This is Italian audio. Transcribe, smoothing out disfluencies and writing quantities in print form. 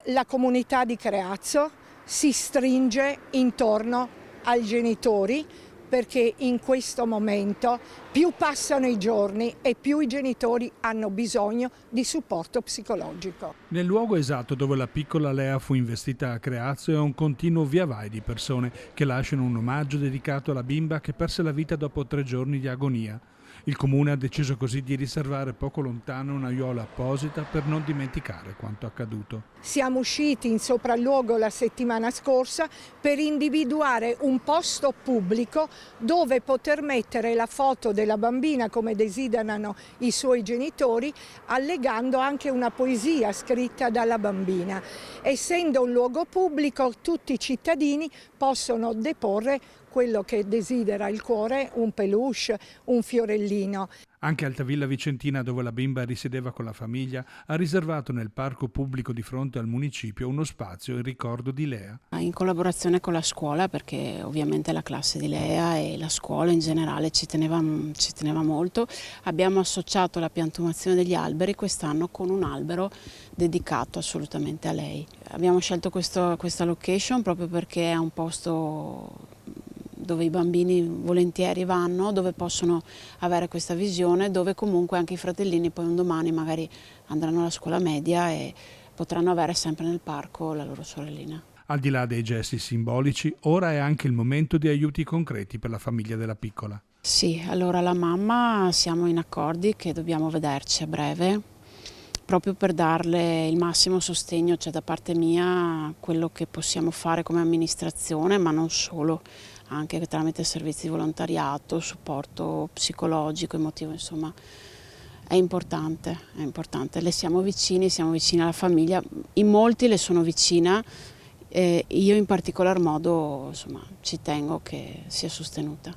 La comunità di Creazzo si stringe intorno ai genitori perché in questo momento più passano i giorni e più i genitori hanno bisogno di supporto psicologico. Nel luogo esatto dove la piccola Lea fu investita a Creazzo è un continuo via vai di persone che lasciano un omaggio dedicato alla bimba che perse la vita dopo 3 giorni di agonia. Il comune ha deciso così di riservare poco lontano un'aiuola apposita per non dimenticare quanto accaduto. Siamo usciti in sopralluogo la settimana scorsa per individuare un posto pubblico dove poter mettere la foto della bambina come desiderano i suoi genitori, allegando anche una poesia scritta dalla bambina. Essendo un luogo pubblico, tutti i cittadini possono deporre quello che desidera il cuore, un peluche, un fiorellino. Anche Altavilla Vicentina, dove la bimba risiedeva con la famiglia, ha riservato nel parco pubblico di fronte al municipio uno spazio in ricordo di Lea. In collaborazione con la scuola, perché ovviamente la classe di Lea e la scuola in generale ci teneva molto, abbiamo associato la piantumazione degli alberi quest'anno con un albero dedicato assolutamente a lei. Abbiamo scelto questa location proprio perché è un posto dove i bambini volentieri vanno, dove possono avere questa visione, dove comunque anche i fratellini poi un domani magari andranno alla scuola media e potranno avere sempre nel parco la loro sorellina. Al di là dei gesti simbolici, ora è anche il momento di aiuti concreti per la famiglia della piccola. Sì, allora la mamma siamo in accordi che dobbiamo vederci a breve, proprio per darle il massimo sostegno, cioè da parte mia quello che possiamo fare come amministrazione, ma non solo, anche tramite servizi di volontariato, supporto psicologico, emotivo, insomma è importante, è importante. Le siamo vicini alla famiglia, in molti le sono vicina, io in particolar modo insomma, ci tengo che sia sostenuta.